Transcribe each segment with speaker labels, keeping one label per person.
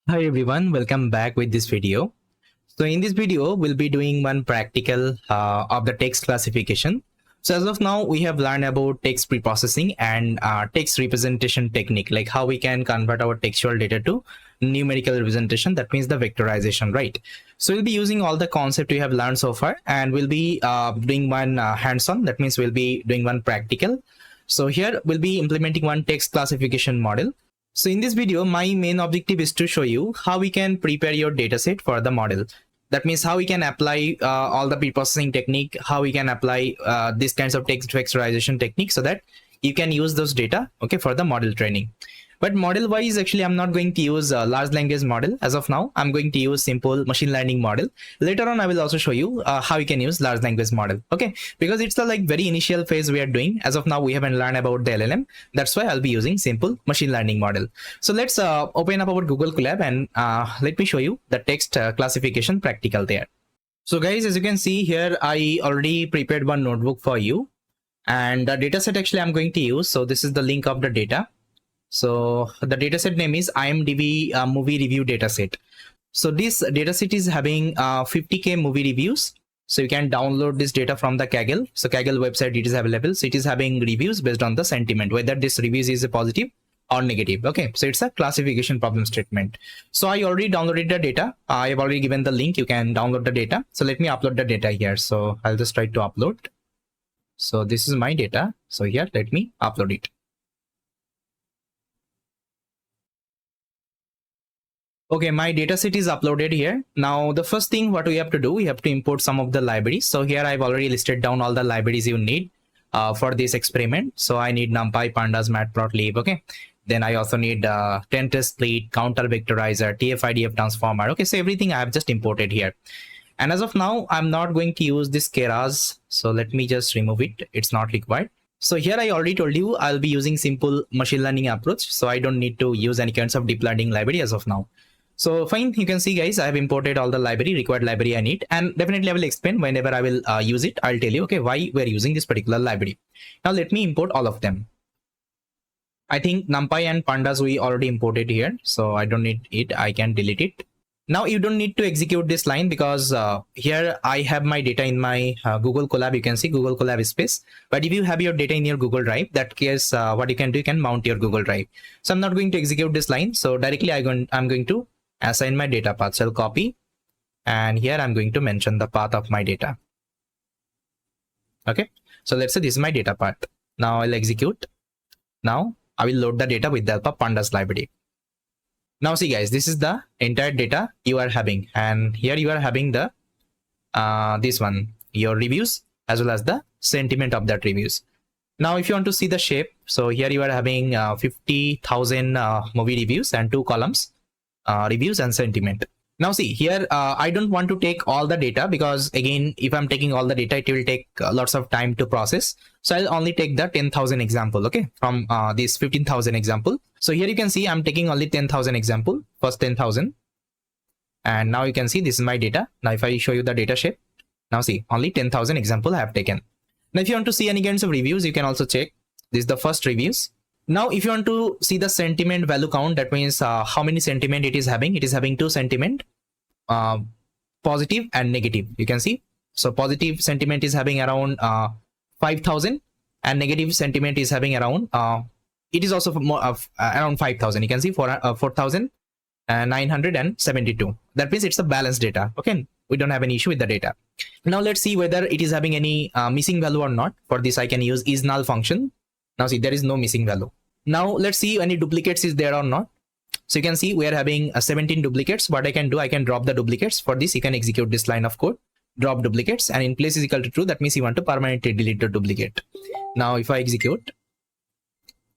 Speaker 1: Hi everyone, welcome back with this video. So in this video, we'll be doing one practical of the text classification. So as of now, we have learned about text preprocessing and text representation technique, like how we can convert our textual data to numerical representation. That means the vectorization, right? So we'll be using all the concept we have learned so far, and we'll be doing one hands-on. That means we'll be doing one practical. So here we'll be implementing one text classification model. So in this video, my main objective is to show you how we can prepare your dataset for the model. That means how we can apply all the preprocessing technique, how we can apply these kinds of text vectorization techniques so that you can use those data, okay, for the model training. But model wise, actually, I'm not going to use a large language model as of now. I'm going to use simple machine learning model. Later on, I will also show you how you can use large language model. Okay, because it's the like very initial phase we are doing. As of now, we haven't learned about the LLM. That's why I'll be using simple machine learning model. So let's open up our Google Colab and let me show you the text classification practical there. So guys, as you can see here, I already prepared one notebook for you. And the dataset actually I'm going to use. So this is the link of the data. So the dataset name is IMDb movie review dataset. So this dataset is having 50k movie reviews. So you can download this data from the Kaggle. So Kaggle website, it is available. So it is having reviews based on the sentiment, whether this reviews is a positive or negative. Okay, so it's a classification problem statement. So I already downloaded the data. I have already given the link. You can download the data. So let me upload the data here. So I'll just try to upload. So this is my data. So here, let me upload it. Okay, my dataset is uploaded here. Now, the first thing what we have to do, we have to import some of the libraries. So here I've already listed down all the libraries you need for this experiment. So I need NumPy, Pandas, Matplotlib. Okay. Then I also need test split, counter vectorizer, TF-IDF transformer. Okay, so everything I have just imported here. And as of now, I'm not going to use this Keras. So let me just remove it. It's not required. So here I already told you I'll be using simple machine learning approach. So I don't need to use any kinds of deep learning library as of now. So fine, you can see guys, I have imported all the required library I need, and definitely I will explain whenever I will use it. I'll tell you, okay, why we're using this particular library. Now let me import all of them. I think NumPy and Pandas we already imported here, so I don't need it. I can delete it. Now you don't need to execute this line because here I have my data in my Google Colab. You can see Google Colab space. But if you have your data in your Google Drive, that case, what you can do, you can mount your Google Drive. So I'm not going to execute this line. So directly I'm going to assign my data path. So I'll copy, and here I'm going to mention the path of my data. Okay, so let's say this is my data path. Now I'll execute. Now I will load the data with the help of Pandas library. Now see guys, this is the entire data you are having, and here you are having the this one, your reviews as well as the sentiment of that reviews. Now if you want to see the shape, so here you are having 50,000 movie reviews and 2 columns. Reviews and sentiment. Now see here, I don't want to take all the data because again, if I'm taking all the data, it will take lots of time to process. So I'll only take the 10,000 example, okay, from this 15,000 example. So here you can see I'm taking only 10,000 example, first 10,000. And now you can see this is my data. Now if I show you the data shape, now see only 10,000 example I have taken. Now if you want to see any kinds of reviews, you can also check. This is the first reviews. Now, if you want to see the sentiment value count, that means how many sentiment it is having. It is having 2 sentiment, positive and negative. You can see. So positive sentiment is having around 5,000, and negative sentiment is having around. It is also more of around 5,000. You can see 4,972. That means it's a balanced data. Okay, we don't have any issue with the data. Now let's see whether it is having any missing value or not. For this, I can use isNull function. Now see, there is no missing value. Now let's see any duplicates is there or not. So you can see we are having 17 duplicates. What I can do, I can drop the duplicates. For this, you can execute this line of code, drop duplicates, and in place is equal to true. That means you want to permanently delete the duplicate. Now if I execute,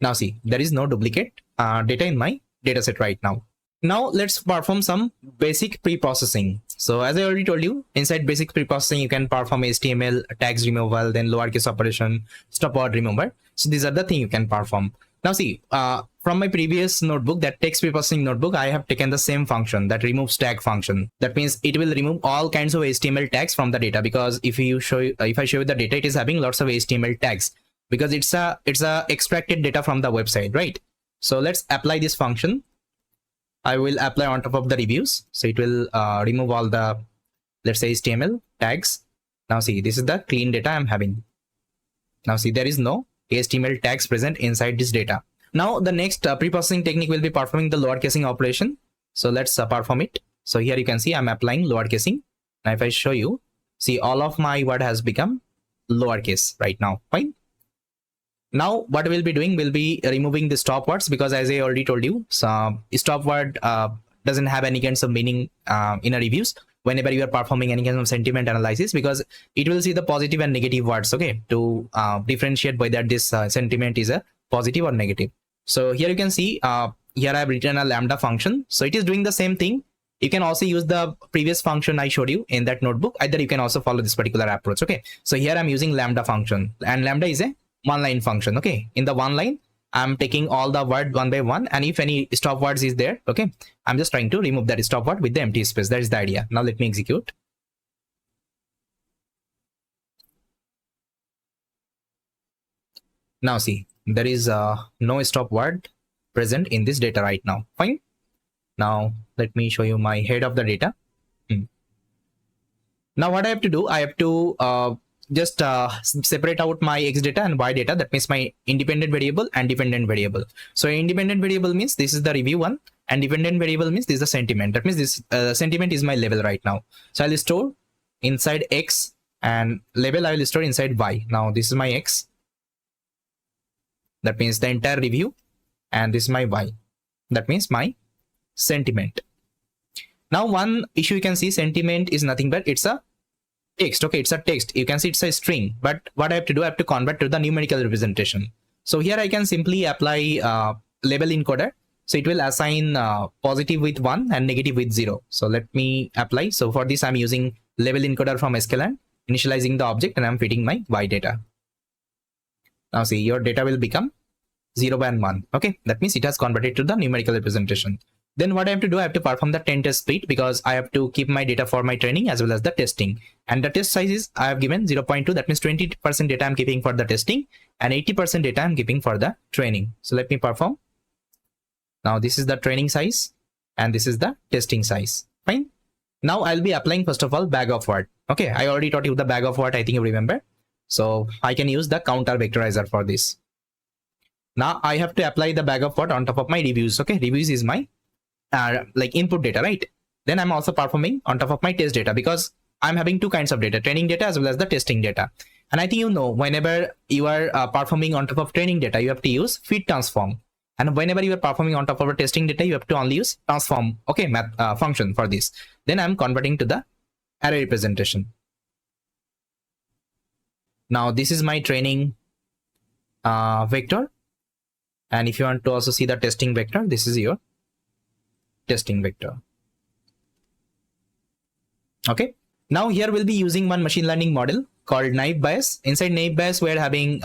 Speaker 1: now see, there is no duplicate data in my dataset right now. Now let's perform some basic pre-processing. So as I already told you, inside basic pre-processing, you can perform HTML tags removal, then lowercase operation, stop word remover. So these are the things you can perform. Now see, from my previous notebook, that text pre-processing notebook, I have taken the same function, that removes tag function. That means it will remove all kinds of HTML tags from the data, because if I show you the data, it is having lots of HTML tags because it's a extracted data from the website, right? So let's apply this function. I will apply on top of the reviews. So it will remove all the, let's say, HTML tags. Now see, this is the clean data I'm having. Now see, there is no HTML tags present inside this data. Now the next preprocessing technique will be performing the lower casing operation. So let's perform it. So here you can see I'm applying lower casing. Now if I show you, see, all of my word has become lowercase right now. Fine. Now what we'll be doing, we'll be removing the stop words, because as I already told you, so stop word doesn't have any kinds of meaning in a reviews whenever you are performing any kind of sentiment analysis, because it will see the positive and negative words, okay, to differentiate whether this sentiment is a positive or negative. So here you can see here I've written a lambda function, so it is doing the same thing. You can also use the previous function I showed you in that notebook. Either you can also follow this particular approach. Okay, so here I'm using lambda function, and lambda is a one line function. Okay, in the one line I'm taking all the word one by one, and if any stop words is there, okay, I'm just trying to remove that stop word with the empty space. That is the idea. Now let me execute. Now see, there is no stop word present in this data right now. Fine. Now let me show you my head of the data. Now what I have to do, I have to just separate out my x data and y data. That means my independent variable and dependent variable. So independent variable means this is the review one, and dependent variable means this is the sentiment. That means this sentiment is my label right now. So I'll store inside x, and label I will store inside y. Now this is my x. That means the entire review, and this is my y. That means my sentiment. Now one issue you can see, sentiment is nothing but it's a text. Okay, it's a text. You can see it's a string, but what I have to do, I have to convert to the numerical representation. So here I can simply apply label encoder. So it will assign positive with 1 and negative with 0. So let me apply. So for this I'm using label encoder from sklearn, initializing the object, and I'm feeding my y data. Now see, your data will become 0 and 1. Okay, that means it has converted to the numerical representation. Then what I have to do, I have to perform the 10 test split, because I have to keep my data for my training as well as the testing. And the test size is I have given 0.2. That means 20% data I'm keeping for the testing and 80% data I'm keeping for the training. So let me perform. Now this is the training size and this is the testing size. Fine. Now I'll be applying first of all bag of word. Okay, I already taught you the bag of word. I think you remember. So I can use the counter vectorizer for this. Now I have to apply the bag of word on top of my reviews. Okay, reviews is my like input data, right? Then I'm also performing on top of my test data, because I'm having two kinds of data, training data as well as the testing data. And I think you know, whenever you are performing on top of training data, you have to use feed transform, and whenever you are performing on top of a testing data, you have to only use transform, okay, math function for this. Then I'm converting to the array representation. Now this is my training vector, and if you want to also see the testing vector, this is your testing vector. Okay, now here we'll be using one machine learning model called naive Bayes. Inside naive Bayes, we're having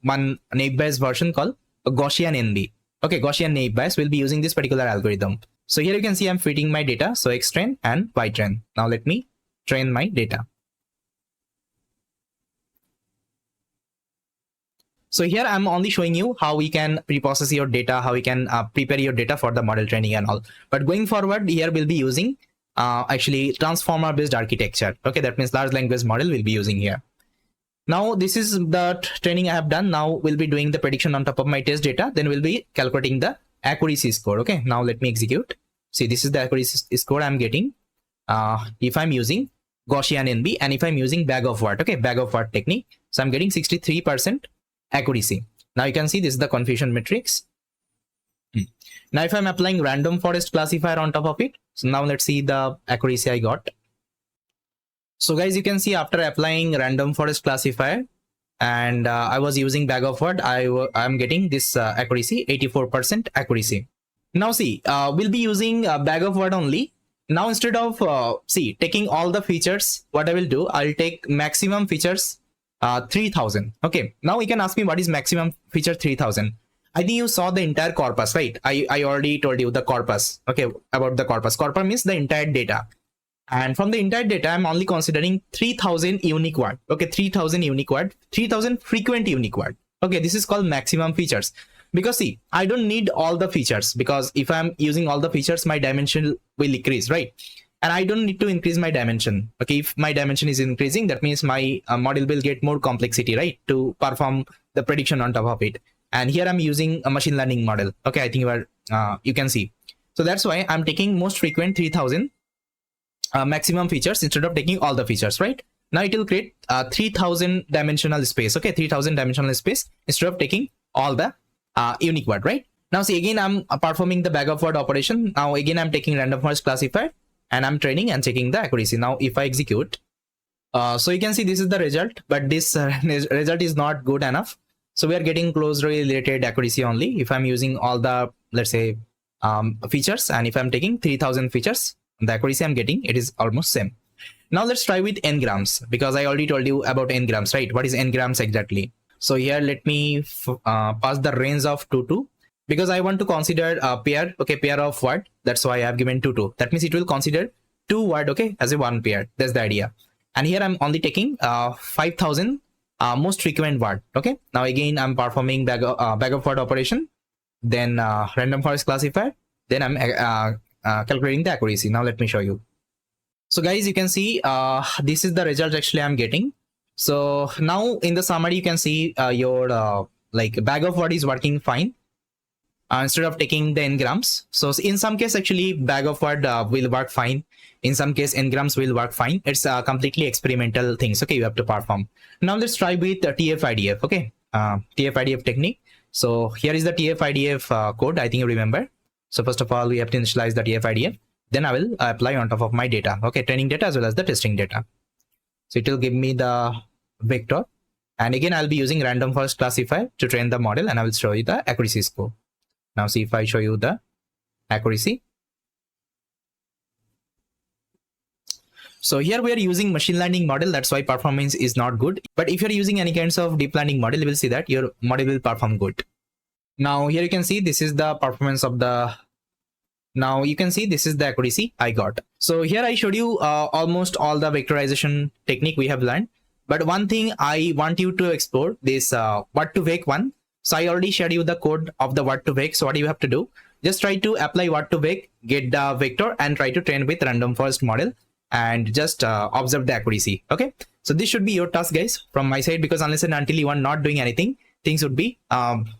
Speaker 1: one naive Bayes version called Gaussian NB. Okay, Gaussian naive Bayes. We'll be using this particular algorithm. So here you can see I'm feeding my data, so x train and y train. Now let me train my data. So here I'm only showing you how we can pre-process your data, how we can prepare your data for the model training and all. But going forward, here we'll be using actually transformer based architecture. Okay, that means large language model we'll be using here. Now this is the training I have done. Now we'll be doing the prediction on top of my test data. Then we'll be calculating the accuracy score. Okay, now let me execute. See, this is the accuracy score I'm getting if I'm using Gaussian NB, and if I'm using bag of word, okay, bag of word technique. So I'm getting 63% accuracy. Now you can see this is the confusion matrix. Now if I'm applying random forest classifier on top of it, so now let's see the accuracy I got. So guys, you can see after applying random forest classifier and I was using bag of word, I'm getting this accuracy, 84% accuracy. Now see, we'll be using bag of word only. Now instead of taking all the features, what I will do, I'll take maximum features 3000. Okay, now you can ask me what is maximum feature 3000. I think you saw the entire corpus, right? I already told you the corpus. Okay, about the corpus. Corpus means the entire data. And from the entire data, I'm only considering 3000 unique word. Okay, 3000 unique word, 3000 frequent unique word. Okay, this is called maximum features. because see, I don't need all the features, because if I'm using all the features, my dimension will increase, right? And I don't need to increase my dimension. Okay, if my dimension is increasing, that means my model will get more complexity, right, to perform the prediction on top of it. And here I'm using a machine learning model. Okay, I think you can see. So that's why I'm taking most frequent 3000 maximum features instead of taking all the features, right? Now it will create 3000 dimensional space. Okay, 3000 dimensional space instead of taking all the unique word, right? Now see, again I'm performing the bag of word operation. Now again I'm taking random forest classifier and I'm training and checking the accuracy. Now if I execute, so you can see this is the result, but this result is not good enough. So we are getting closely related accuracy only if I'm using all the, let's say, features, and if I'm taking 3000 features, the accuracy I'm getting, it is almost same. Now let's try with n-grams, because I already told you about n-grams, right? What is n-grams exactly? So here let me pass the range of 2 to, because I want to consider a pair, okay, pair of word. That's why I have given 2 to. That means it will consider 2 word, okay, as a one pair. That's the idea. And here I'm only taking 5000 most frequent word. Okay, now again I'm performing bag of word operation, then random forest classifier, then I'm calculating the accuracy. Now let me show you. So guys, you can see this is the result actually I'm getting. So now in the summary you can see your like bag of word is working fine instead of taking the n-grams. So in some case actually bag of word will work fine, in some case n-grams will work fine. It's completely experimental things, okay, you have to perform. Now let's try with TF-IDF, okay, TF-IDF technique. So here is the TF-IDF code, I think you remember. So first of all we have to initialize the TF-IDF, then I will apply on top of my data, okay, training data as well as the testing data. So it will give me the vector, and again I'll be using random forest classifier to train the model, and I will show you the accuracy score. Now see if I show you the accuracy. So here we are using machine learning model, that's why performance is not good. But if you're using any kinds of deep learning model, you will see that your model will perform good. Now here you can see this is the performance of the, now you can see this is the accuracy I got. So here I showed you almost all the vectorization technique we have learned. But one thing I want you to explore, this what to wake one. So I already shared you the code of the what to wake. So what you have to do, just try to apply what to wake, get the vector and try to train with random forest model and just observe the accuracy. Okay, so this should be your task guys from my side, because unless and until you are not doing anything, things would be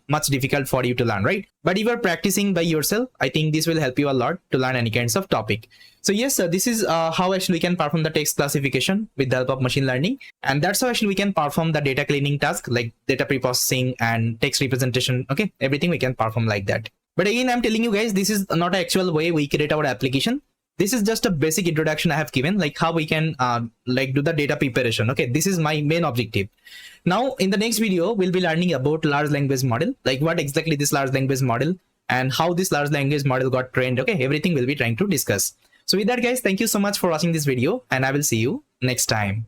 Speaker 1: much difficult for you to learn, right? But if you're practicing by yourself, I think this will help you a lot to learn any kinds of topic. So yes, this is how actually we can perform the text classification with the help of machine learning. And that's how actually we can perform the data cleaning task like data preprocessing and text representation. Okay, everything we can perform like that. But again, I'm telling you guys, this is not an actual way we create our application. This is just a basic introduction I have given, like how we can like do the data preparation. Okay, this is my main objective. Now in the next video, we'll be learning about large language model, like what exactly this large language model and how this large language model got trained. Okay, everything we'll be trying to discuss. So with that guys, thank you so much for watching this video, and I will see you next time.